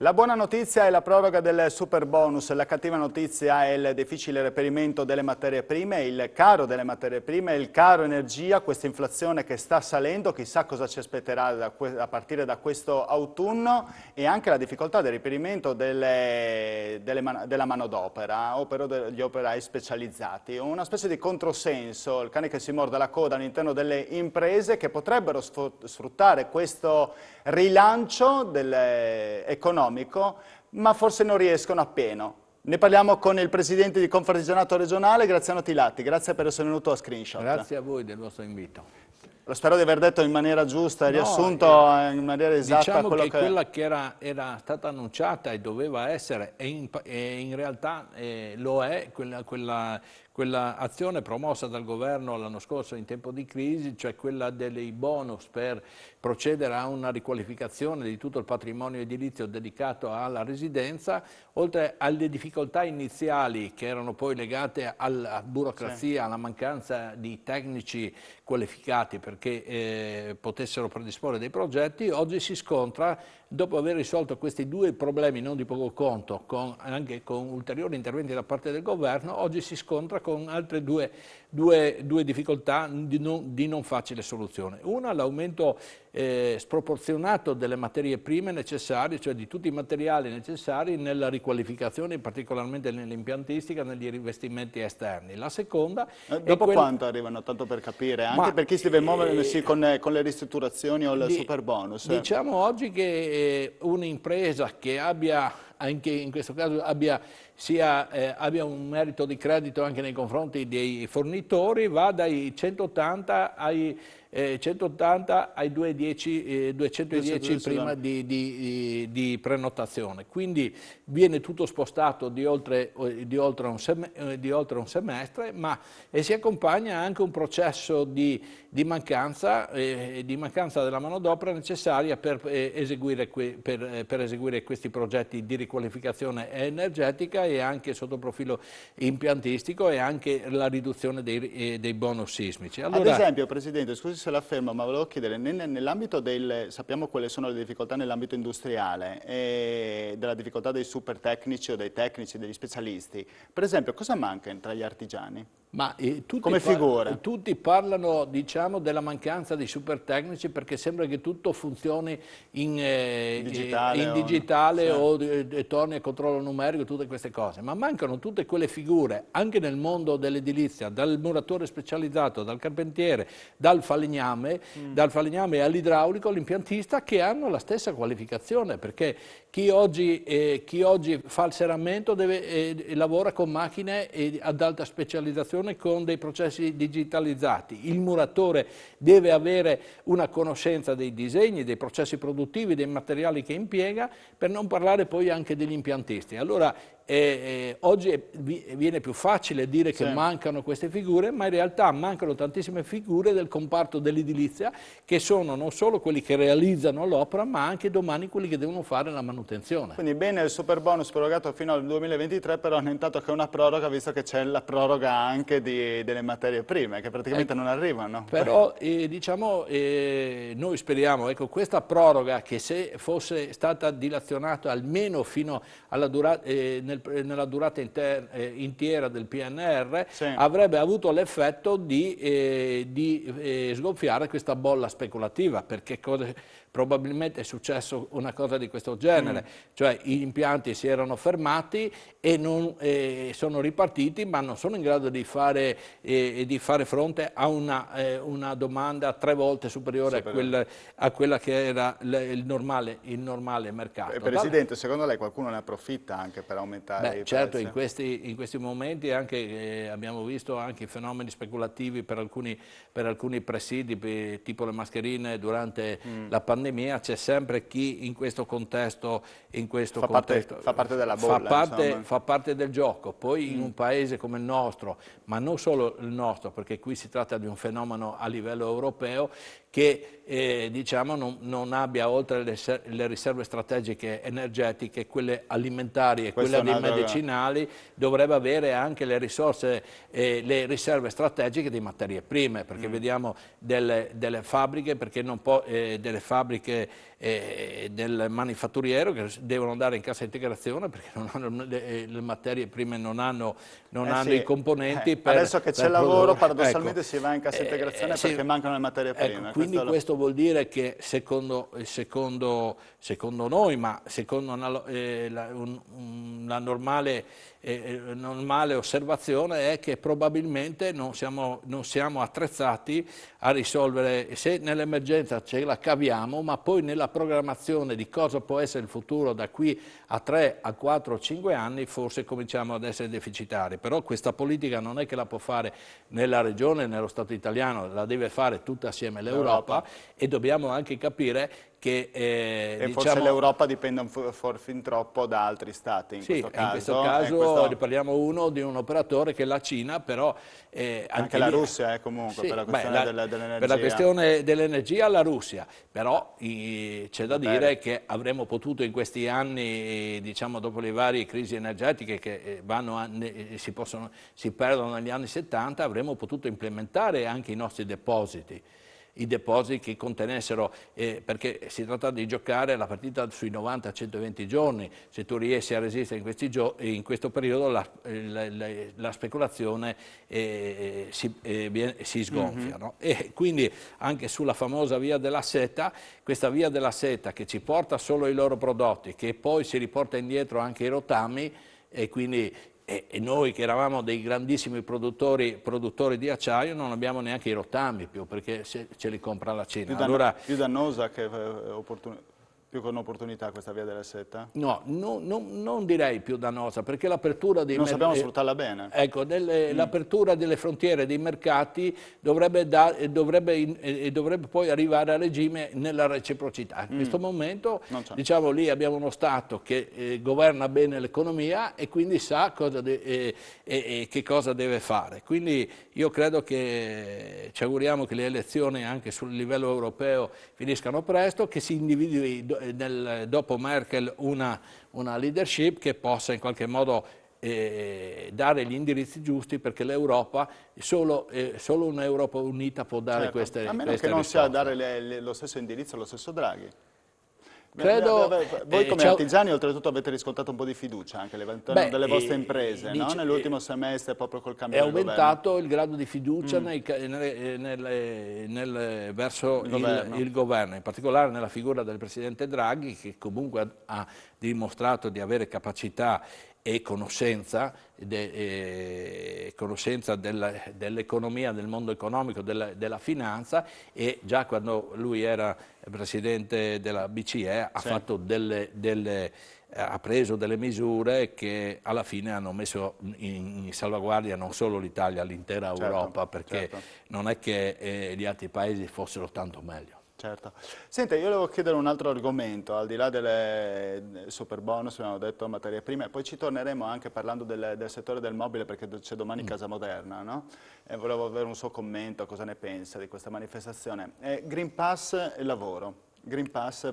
La buona notizia è la proroga del super bonus, la cattiva notizia è il difficile reperimento delle materie prime, il caro delle materie prime, il caro energia, questa inflazione che sta salendo, chissà cosa ci aspetterà a partire da questo autunno, e anche la difficoltà del reperimento della manodopera, degli operai specializzati. Una specie di controsenso, il cane che si morde la coda all'interno delle imprese che potrebbero sfruttare questo rilancio economico, ma forse non riescono appieno. Ne parliamo con il presidente di Confartigianato regionale, Graziano Tilatti. Grazie per essere venuto a Screenshot. Grazie a voi del vostro invito. Spero di aver detto in maniera giusta e riassunto in maniera esatta diciamo quello che quella che era stata annunciata e doveva essere, e in realtà lo è, quella azione promossa dal governo l'anno scorso in tempo di crisi, cioè quella dei bonus per procedere a una riqualificazione di tutto il patrimonio edilizio dedicato alla residenza, oltre alle difficoltà iniziali che erano poi legate alla burocrazia, alla mancanza di tecnici qualificati perché potessero predisporre dei progetti, oggi si scontra, dopo aver risolto questi due problemi non di poco conto, anche con ulteriori interventi da parte del governo, oggi si scontra con altre due difficoltà di non facile soluzione. Una, l'aumento sproporzionato delle materie prime necessarie, cioè di tutti i materiali necessari nella riqualificazione, particolarmente nell'impiantistica, negli rivestimenti esterni. La seconda dopo quanto arrivano, tanto per capire, anche per chi si deve muovere con le ristrutturazioni o il super bonus? Diciamo oggi che un'impresa che abbia, anche in questo caso, abbia un merito di credito anche nei confronti dei fornitori, va dai 180 ai 210 prima di prenotazione, quindi viene tutto spostato di oltre un semestre, e si accompagna anche un processo di mancanza della manodopera necessaria per eseguire questi progetti di riqualificazione energetica e anche sotto profilo impiantistico e anche la riduzione dei bonus sismici. Allora, ad esempio, Presidente, scusi se la fermo, ma volevo chiedere, nell'ambito sappiamo quali sono le difficoltà nell'ambito industriale e della difficoltà dei super tecnici o dei tecnici, degli specialisti, per esempio, cosa manca tra gli artigiani? Come figura? Tutti parlano, diciamo, della mancanza di super tecnici perché sembra che tutto funzioni in digitale o torni a controllo numerico, tutte queste cose, ma mancano tutte quelle figure, anche nel mondo dell'edilizia, dal muratore specializzato, dal carpentiere, dal falegname all'idraulico, all'impiantista, che hanno la stessa qualificazione, perché chi oggi fa il serramento lavora con macchine ad alta specializzazione, con dei processi digitalizzati. Il muratore deve avere una conoscenza dei disegni, dei processi produttivi, dei materiali che impiega, per non parlare poi anche degli impiantisti. Allora, oggi viene più facile dire che mancano queste figure, ma in realtà mancano tantissime figure del comparto dell'edilizia, che sono non solo quelli che realizzano l'opera, ma anche domani quelli che devono fare la manutenzione. Quindi bene il super bonus prorogato fino al 2023, però non tanto che una proroga, visto che c'è la proroga anche delle materie prime, che praticamente non arrivano. Però diciamo, noi speriamo, ecco, questa proroga, che se fosse stata dilazionata almeno fino alla nella durata intera del PNR, avrebbe avuto l'effetto di sgonfiare questa bolla speculativa, perché probabilmente è successo una cosa di questo genere, cioè gli impianti si erano fermati e sono ripartiti, ma non sono in grado di fare fronte a una domanda 3 volte superiore a quella che era il normale mercato. Presidente, secondo lei qualcuno ne approfitta anche per aumentare i certo, prezzi? in questi momenti anche, abbiamo visto anche fenomeni speculativi per alcuni presidi, tipo le mascherine durante la pandemia. C'è sempre chi in questo contesto fa parte della bolla, fa parte del gioco. Poi in un paese come il nostro, ma non solo il nostro, perché qui si tratta di un fenomeno a livello europeo, che diciamo non abbia, oltre le riserve strategiche energetiche, quelle alimentari e quelle medicinali, dovrebbe avere anche le riserve strategiche di materie prime, perché vediamo delle fabbriche fabbriche del manifatturiero che devono andare in cassa integrazione perché non hanno le materie prime, non hanno Sì, i componenti per adesso che c'è per lavoro, produrre. paradossalmente Ecco, si va in cassa integrazione sì, perché mancano le materie ecco, prime. quindi questo vuol dire che secondo noi, ma secondo una normale osservazione, è che probabilmente non siamo attrezzati a risolvere, se nell'emergenza ce la caviamo, ma poi nella programmazione di cosa può essere il futuro da qui a 3, a 4, 5 anni, forse cominciamo ad essere deficitari. Però questa politica non è che la può fare nella regione, nello Stato italiano, la deve fare tutta assieme l'Europa, e dobbiamo anche capire che E forse l'Europa dipende fin troppo da altri stati in sì, questo in questo caso. caso parliamo di un operatore che è la Cina, però Anche anche la lì... Russia comunque per Sì, la questione per la dell'energia. questione dell'energia la Russia, però c'è da dire che avremmo potuto in questi anni, diciamo dopo le varie crisi energetiche che si perdono negli anni 70, avremmo potuto implementare anche i nostri depositi. I depositi che contenessero, perché si tratta di giocare la partita sui 90-120 giorni, se tu riesci a resistere in questo periodo la speculazione si sgonfia. No? E quindi anche sulla famosa via della seta, questa via della seta che ci porta solo i loro prodotti, che poi si riporta indietro anche i rotami, e quindi e noi che eravamo dei grandissimi produttori di acciaio non abbiamo neanche i rottami più perché ce li compra la Cina. Più dannosa più che un'opportunità questa via della seta? No, non direi più dannosa, perché l'apertura dei Non sappiamo sfruttarla bene. ecco, l'apertura delle frontiere dei mercati dovrebbe poi arrivare a regime nella reciprocità. In questo momento, diciamo, lì abbiamo uno Stato che governa bene l'economia e quindi sa che cosa deve fare. Quindi io credo che ci auguriamo che le elezioni anche sul livello europeo finiscano presto, che si individui dopo Merkel una leadership che possa in qualche modo dare gli indirizzi giusti, perché l'Europa, solo un'Europa unita può dare queste A meno queste che non sia risposte. dare lo stesso indirizzo allo stesso Draghi. Credo, Voi come artigiani oltretutto avete riscontrato un po' di fiducia anche all'interno delle vostre imprese, no? Nell'ultimo semestre proprio col è cambio del governo. aumentato il grado di fiducia verso il governo, in particolare nella figura del Presidente Draghi, che comunque ha dimostrato di avere capacità e conoscenza dell'economia, del mondo economico, della finanza, e già quando lui era Presidente della BCE ha preso delle misure che alla fine hanno messo in salvaguardia non solo l'Italia, l'intera Europa, perché non è che gli altri paesi fossero tanto meglio. Certo. Senta, io volevo chiedere un altro argomento, al di là del super bonus, abbiamo detto materie prime, poi ci torneremo anche parlando del settore del mobile, perché c'è domani Casa Moderna, no? E volevo avere un suo commento, cosa ne pensa di questa manifestazione. Green Pass e lavoro. Green Pass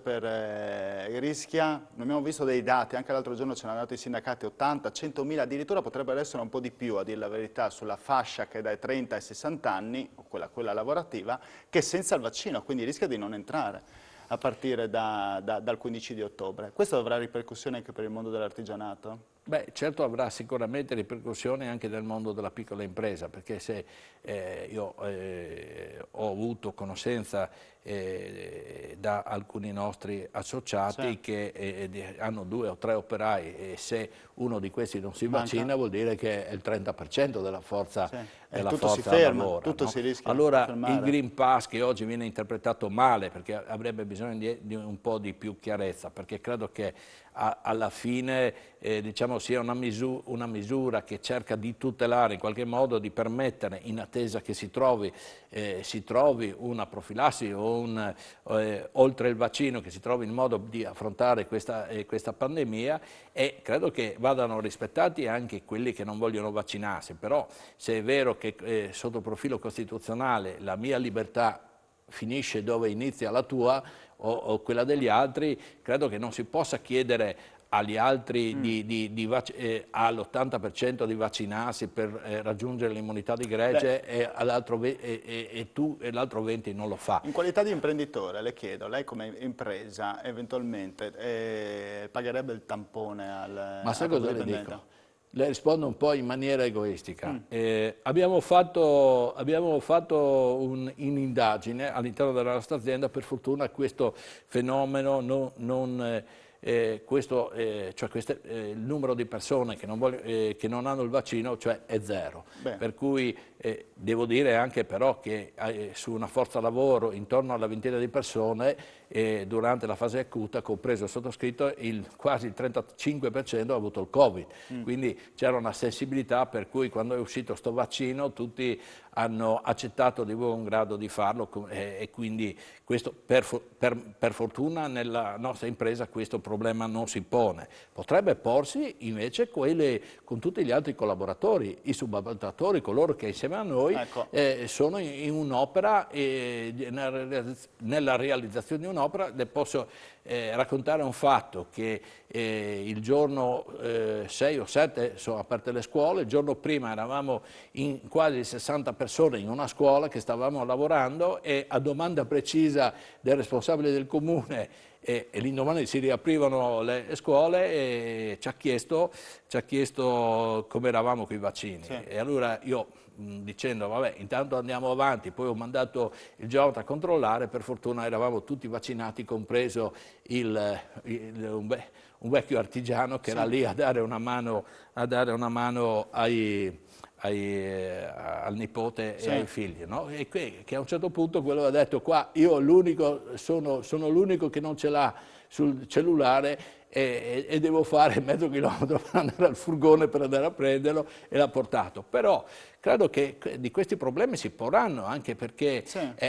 rischia, non abbiamo visto dei dati, anche l'altro giorno ce l'hanno dato i sindacati, 80, 100 mila, addirittura potrebbero essere un po' di più, a dire la verità, sulla fascia che è dai 30 ai 60 anni, o quella lavorativa, che senza il vaccino, quindi rischia di non entrare a partire dal 15 di ottobre. Questo avrà ripercussioni anche per il mondo dell'artigianato? Beh, certo avrà sicuramente ripercussioni anche nel mondo della piccola impresa, perché se io ho avuto conoscenza da alcuni nostri associati che hanno 2 o 3 operai, e se uno di questi non si vaccina vuol dire che è il 30% della forza tutto si ferma, lavoro. tutto si rischia Allora di fermare. il Green Pass, che oggi viene interpretato male, perché avrebbe bisogno di un po' di più chiarezza, perché credo che alla fine diciamo sia una misura che cerca di tutelare in qualche modo, di permettere, in attesa che si trovi una profilassi o oltre il vaccino, che si trovi il modo di affrontare questa pandemia, e credo che vadano rispettati anche quelli che non vogliono vaccinarsi. Però se è vero che sotto il profilo costituzionale la mia libertà finisce dove inizia la tua o quella degli altri, credo che non si possa chiedere agli altri all'80% di vaccinarsi per raggiungere l'immunità di gregge e l'altro 20% non lo fa. In qualità di imprenditore, le chiedo, lei come impresa eventualmente pagherebbe il tampone Ma sai cosa le dipendente? dico? Le rispondo un po' in maniera egoistica. Abbiamo fatto un'indagine all'interno della nostra azienda, per fortuna questo fenomeno il numero di persone che non hanno il vaccino, cioè, è zero. Beh. Per cui devo dire anche però che su una forza lavoro intorno alla ventina di persone durante la fase acuta, compreso il sottoscritto, quasi il 35% ha avuto il Covid. Quindi c'era una sensibilità per cui quando è uscito sto vaccino tutti hanno accettato di buon grado di farlo e quindi questo, per fortuna nella nostra impresa questo problema non si pone. Potrebbe porsi invece con tutti gli altri collaboratori, i subappaltatori, coloro che insieme a noi sono in un'opera, nella realizzazione di un'opera. Le posso raccontare un fatto che il giorno 6 o 7 sono aperte le scuole, il giorno prima eravamo in quasi 60 persone in una scuola che stavamo lavorando e a domanda precisa del responsabile del comune e l'indomani si riaprivano le scuole e ci ha chiesto come eravamo con i vaccini. Sì. E allora io dicendo vabbè intanto andiamo avanti, poi ho mandato il Giorno a controllare, per fortuna eravamo tutti vaccinati, compreso un vecchio artigiano che era lì a dare una mano al nipote e ai figli, no? E che a un certo punto quello ha detto qua io sono l'unico che non ce l'ha sul cellulare e devo fare mezzo chilometro per andare al furgone per andare a prenderlo, e l'ha portato. Però credo che di questi problemi si porranno, anche perché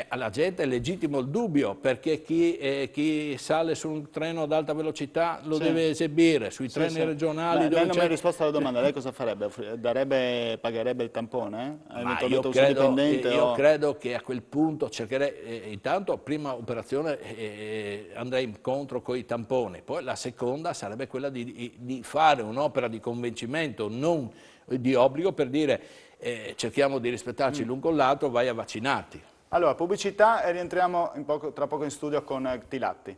alla gente è legittimo il dubbio, perché chi sale su un treno ad alta velocità lo deve esibire, sui treni regionali... Lei non mi ha risposto alla domanda, lei cosa farebbe? Pagherebbe il tampone? Eventualmente un dipendente? Io credo che a quel punto cercherei, intanto prima operazione andrei incontro con i tamponi, poi la seconda sarebbe quella di fare un'opera di convincimento, non di obbligo, per dire cerchiamo di rispettarci l'un con l'altro, vai a vaccinarti. Allora, pubblicità e rientriamo tra poco in studio con Tilatti.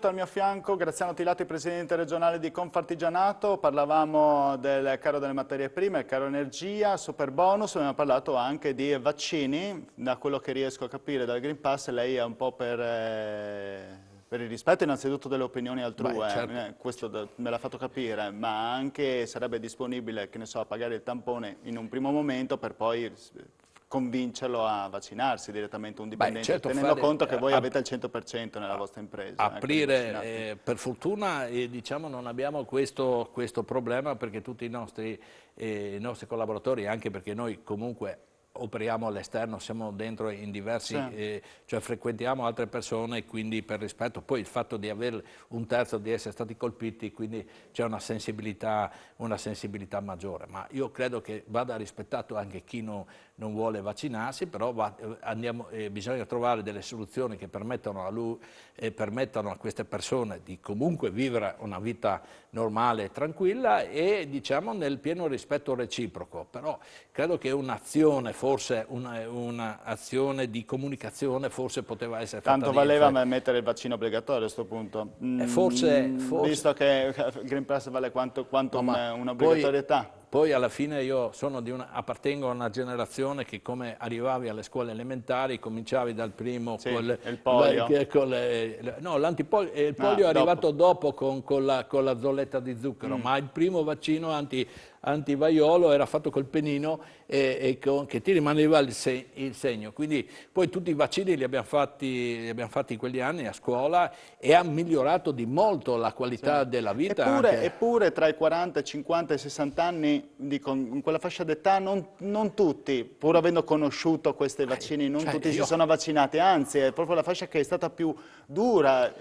Al mio fianco Graziano Tilatti, presidente regionale di Confartigianato. Parlavamo del caro delle materie prime, il caro energia, super bonus, abbiamo parlato anche di vaccini. Da quello che riesco a capire dal Green Pass lei è un po' per il rispetto innanzitutto delle opinioni altrui, certo. Questo me l'ha fatto capire, ma anche sarebbe disponibile, che ne so, a pagare il tampone in un primo momento per poi convincerlo a vaccinarsi direttamente un dipendente, certo, tenendo conto che voi avete il 100% nella vostra impresa. Aprire, per fortuna diciamo, non abbiamo questo problema, perché tutti i nostri collaboratori, anche perché noi comunque operiamo all'esterno, siamo dentro in diversi, cioè frequentiamo altre persone, quindi per rispetto, poi il fatto di avere un terzo di essere stati colpiti, quindi c'è una sensibilità maggiore, ma io credo che vada rispettato anche chi non vuole vaccinarsi, però bisogna trovare delle soluzioni che permettano a queste persone di comunque vivere una vita normale e tranquilla e diciamo nel pieno rispetto reciproco, però credo che un'azione, forse un'azione di comunicazione forse poteva essere fatta. Tanto valeva mettere il vaccino obbligatorio a questo punto, forse visto che il Green Pass vale quanto un'obbligatorietà. Poi alla fine io appartengo a una generazione che, come arrivavi alle scuole elementari, cominciavi dal primo il polio. No, il polio è arrivato dopo con la zolletta di zucchero, ma il primo vaccino antivaiolo era fatto col penino che ti rimaneva il segno. Quindi poi tutti i vaccini li abbiamo fatti in quegli anni a scuola e ha migliorato di molto la qualità della vita. Eppure tra i 40, 50 e 60 anni, dico, in quella fascia d'età, non tutti, pur avendo conosciuto questi vaccini, non tutti si sono vaccinati, anzi è proprio la fascia che è stata più dura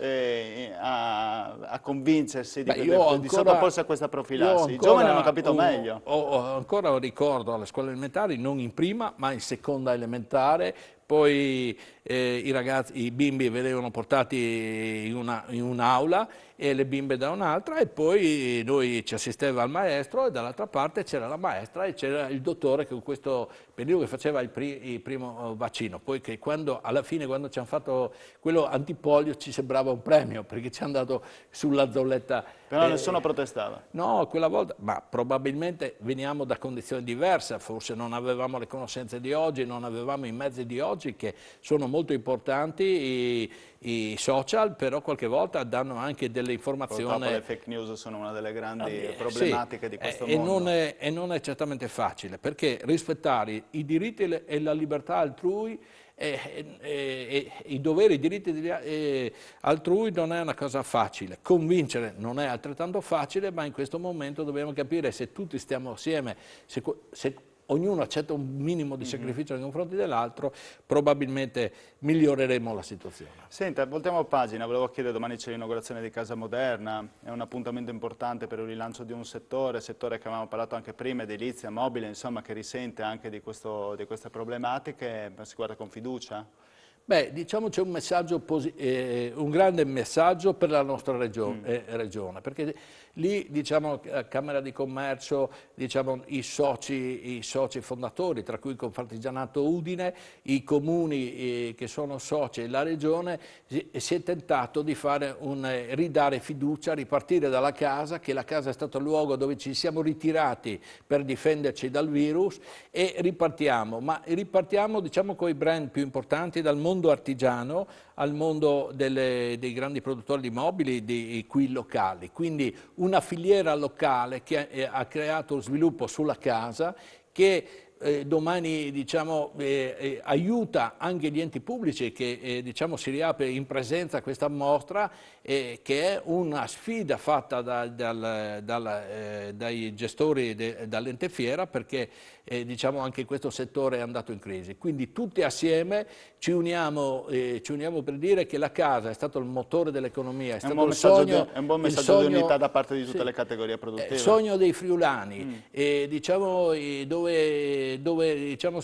a convincersi di sottoporsi a questa profilassi. I giovani hanno capito meglio. Ancora un ricordo alle scuole elementari, non in prima ma in seconda elementare, poi i bimbi venivano portati in un'aula e le bimbe da un'altra e poi noi ci assisteva il maestro e dall'altra parte c'era la maestra e c'era il dottore che con questo periodo che faceva il primo vaccino. Poi che alla fine quando ci hanno fatto quello antipolio ci sembrava un premio perché ci hanno dato sulla zolletta. Però nessuno protestava. No, quella volta, ma probabilmente veniamo da condizioni diverse, forse non avevamo le conoscenze di oggi, non avevamo i mezzi di oggi che sono molto importanti, i social, però qualche volta danno anche delle informazioni. Purtroppo le fake news sono una delle grandi problematiche di questo mondo. E non è certamente facile, perché rispettare i diritti e la libertà altrui i doveri, i diritti altrui non è una cosa facile, convincere non è altrettanto facile, ma in questo momento dobbiamo capire se tutti stiamo assieme, se ognuno accetta un minimo di sacrificio nei confronti dell'altro, probabilmente miglioreremo la situazione. Senta, voltiamo pagina, volevo chiedere, domani c'è l'inaugurazione di Casa Moderna, è un appuntamento importante per il rilancio di un settore che avevamo parlato anche prima, edilizia, mobile, insomma, che risente anche di queste problematiche, si guarda con fiducia? Beh, diciamo c'è un messaggio un grande messaggio per la nostra regione, perché lì, diciamo, Camera di Commercio, diciamo, i soci fondatori, tra cui Confartigianato Udine, i comuni che sono soci e la regione, si è tentato di fare ridare fiducia, ripartire dalla casa, che la casa è stato il luogo dove ci siamo ritirati per difenderci dal virus e ripartiamo, ma ripartiamo, diciamo, con i brand più importanti dal mondo artigiano al mondo dei grandi produttori di mobili qui locali, quindi una filiera locale che ha creato sviluppo sulla casa che domani, diciamo, aiuta anche gli enti pubblici che diciamo, si riapre in presenza a questa mostra che è una sfida fatta dai gestori dall'ente fiera perché diciamo, anche questo settore è andato in crisi. Quindi tutti assieme ci uniamo per dire che la casa è stato il motore dell'economia, è stato il sogno. È un buon messaggio di unità da parte di tutte le categorie produttive. Il sogno dei friulani, diciamo, dove diciamo,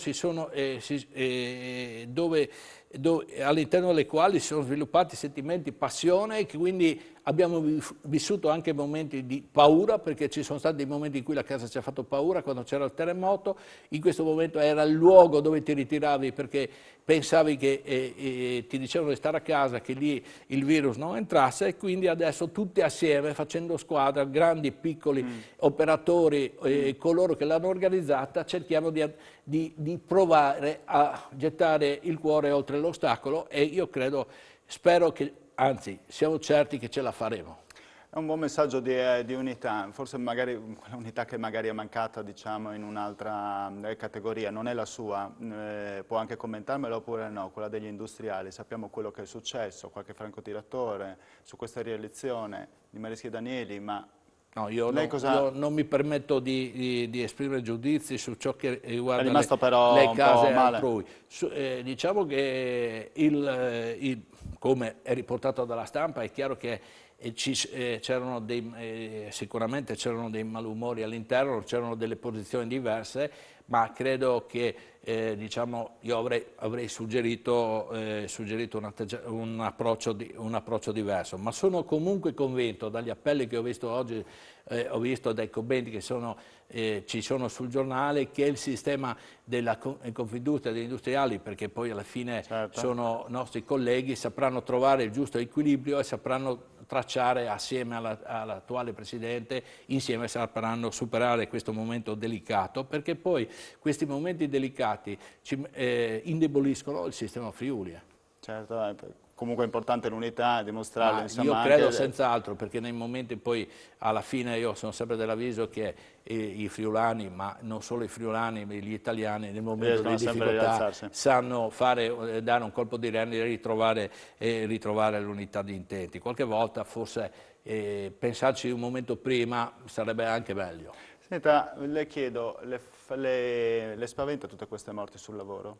all'interno delle quali si sono sviluppati sentimenti, passione, e che quindi abbiamo vissuto anche momenti di paura, perché ci sono stati dei momenti in cui la casa ci ha fatto paura, quando c'era il terremoto. In questo momento era il luogo dove ti ritiravi perché pensavi che ti dicevano di stare a casa, che lì il virus non entrasse, e quindi adesso tutti assieme, facendo squadra, grandi e piccoli operatori, coloro che l'hanno organizzata, cerchiamo di provare a gettare il cuore oltre l'ostacolo e io spero che, anzi, siamo certi che ce la faremo. È un buon messaggio di unità, forse magari quella unità che magari è mancata, diciamo, in un'altra categoria, non è la sua, può anche commentarmelo oppure no, quella degli industriali. Sappiamo quello che è successo, qualche francotiratore su questa rielezione di Mareschi Danieli, ma no, io non mi permetto di esprimere giudizi su ciò che riguarda le case altrui. Diciamo che come è riportato dalla stampa è chiaro che sicuramente c'erano dei malumori all'interno, c'erano delle posizioni diverse, ma credo che diciamo, io avrei suggerito un approccio diverso, ma sono comunque convinto dagli appelli che ho visto oggi, ho visto dai commenti che ci sono sul giornale, che il sistema della Confindustria degli industriali, perché poi alla fine sono nostri colleghi, sapranno trovare il giusto equilibrio e sapranno tracciare assieme all'attuale Presidente, insieme sapranno superare questo momento delicato, perché poi questi momenti delicati indeboliscono il sistema Friuli. Certo, comunque è importante l'unità, dimostrarla, Io insomma, credo anche... senz'altro, perché nei momenti poi alla fine io sono sempre dell'avviso che i friulani, ma non solo i friulani, ma gli italiani nel momento riescono di sempre a difficoltà rialzarsi. sanno fare, dare un colpo di reni e ritrovare l'unità di intenti. Qualche volta forse pensarci un momento prima sarebbe anche meglio. Senta, le chiedo, le spaventa tutte queste morti sul lavoro?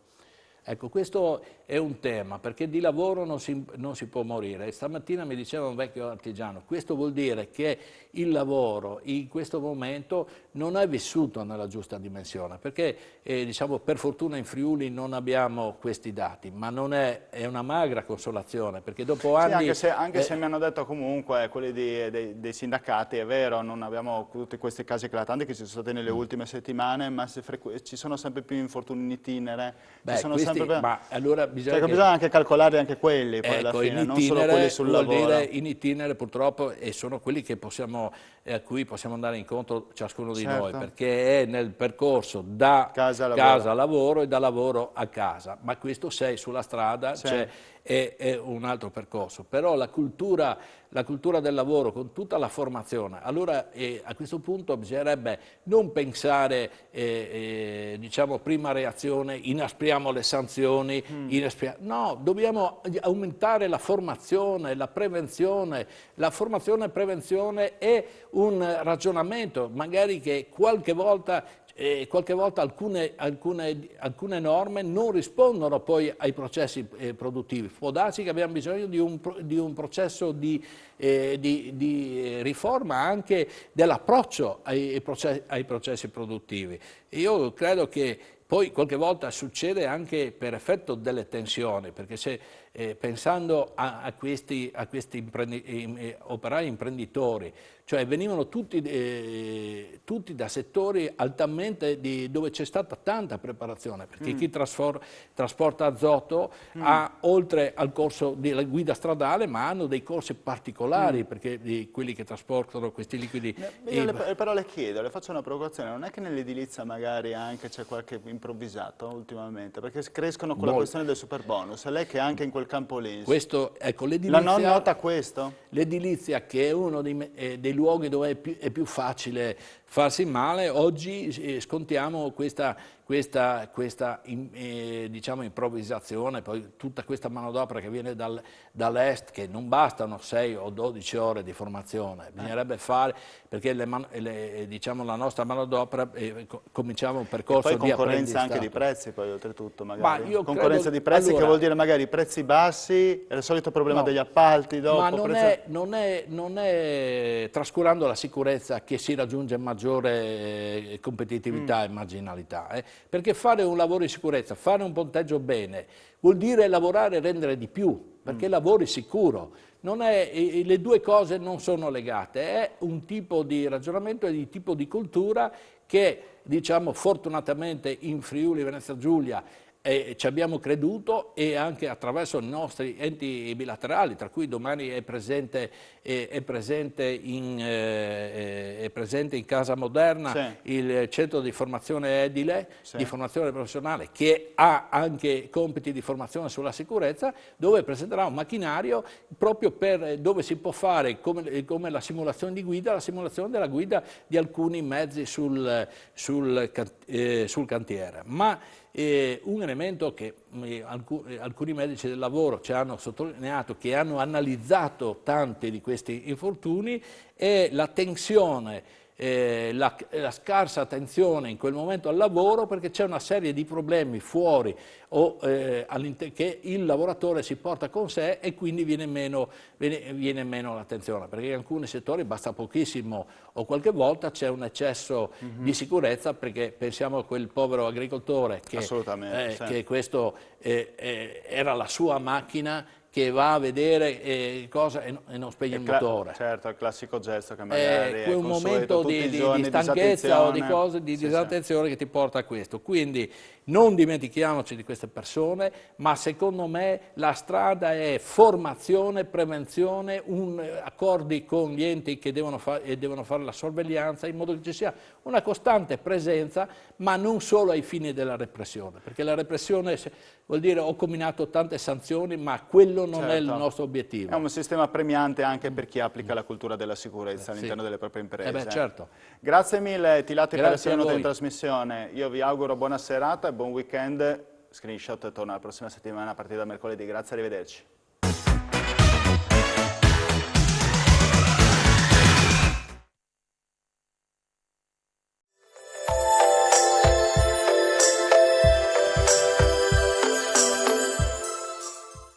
Ecco, questo è un tema, perché di lavoro non si può morire. E stamattina mi diceva un vecchio artigiano, questo vuol dire che il lavoro in questo momento non è vissuto nella giusta dimensione, perché diciamo, per fortuna in Friuli non abbiamo questi dati, ma non è una magra consolazione, perché dopo anni... Sì, anche se mi hanno detto comunque quelli dei sindacati, è vero, non abbiamo tutti questi casi eclatanti che ci sono stati nelle ultime settimane, ma ci sono sempre più infortuni in itinere, ci sono sempre più... ma allora Cioè, bisogna anche calcolarli anche quelli poi alla ecco, fine, non solo quelli sul vuol lavoro. dire in itinere purtroppo, e sono quelli che a cui possiamo andare incontro ciascuno di noi, Certo. perché è nel percorso da Casa casa a lavoro e da lavoro a casa, ma questo sei sulla strada, Sì. cioè è un altro percorso, però la cultura del lavoro con tutta la formazione, allora a questo punto bisognerebbe non pensare, diciamo, prima reazione, inaspriamo le sanzioni, no, dobbiamo aumentare la formazione, la prevenzione. La formazione e prevenzione è un ragionamento, magari che qualche volta alcune norme non rispondono poi ai processi produttivi. Può darsi che abbiamo bisogno di un processo di riforma anche dell'approccio ai processi produttivi. Io credo che poi qualche volta succede anche per effetto delle tensioni, perché se pensando a questi operai imprenditori, cioè venivano tutti da settori altamente dove c'è stata tanta preparazione, perché chi trasporta azoto ha, oltre al corso di guida stradale, ma hanno dei corsi particolari, perché quelli che trasportano questi liquidi... Però le chiedo, le faccio una provocazione, non è che nell'edilizia magari anche c'è qualche improvvisato ultimamente? Perché crescono con la questione del superbonus, e lei che è anche in quel campo lì, Questo, ecco, la non nota questo? L'edilizia, che è uno dei luoghi dove è più facile farsi male, oggi scontiamo questa diciamo, improvvisazione, poi tutta questa manodopera che viene dall'est, che non bastano 6 o 12 ore di formazione, bisognerebbe fare, perché diciamo, la nostra manodopera cominciava un percorso E poi di concorrenza anche di apprendistato. prezzi, poi oltretutto magari. Ma io Concorrenza credo, di prezzi, allora, che vuol dire magari prezzi bassi, è il solito problema no, degli appalti dopo. ma non è trascurando la sicurezza che si raggiunge maggiore competitività e marginalità, perché fare un lavoro in sicurezza, fare un ponteggio bene, vuol dire lavorare e rendere di più, perché lavori sicuro. Le due cose non sono legate, è un tipo di ragionamento e di tipo di cultura che, diciamo, fortunatamente in Friuli Venezia Giulia ci abbiamo creduto, e anche attraverso i nostri enti bilaterali, tra cui domani è presente in Casa Moderna il centro di formazione edile, di formazione professionale, che ha anche compiti di formazione sulla sicurezza, dove presenterà un macchinario proprio dove si può fare, come la simulazione di guida, la simulazione della guida di alcuni mezzi sul cantiere. Ma un elemento che alcuni medici del lavoro ci hanno sottolineato, che hanno analizzato tanti di questi infortuni, è la tensione, la scarsa attenzione in quel momento al lavoro, perché c'è una serie di problemi fuori che il lavoratore si porta con sé, e quindi viene meno l'attenzione, perché in alcuni settori basta pochissimo o qualche volta c'è un eccesso di sicurezza, perché pensiamo a quel povero agricoltore che questo era la sua macchina, che va a vedere cosa e non spegne il motore. Certo, il classico gesto che magari è Un momento di stanchezza o di disattenzione che ti porta a questo. Quindi non dimentichiamoci di queste persone, ma secondo me la strada è formazione, prevenzione, accordi con gli enti che devono fare la sorveglianza, in modo che ci sia una costante presenza, ma non solo ai fini della repressione, perché la repressione vuol dire ho combinato tante sanzioni, ma quello non è il nostro obiettivo. È un sistema premiante anche per chi applica la cultura della sicurezza all'interno delle proprie imprese. Certo. Grazie mille Tilati per essere venuto in voi. trasmissione. Io vi auguro buona serata e buon weekend. Screenshot torna la prossima settimana a partire da mercoledì. Grazie, arrivederci.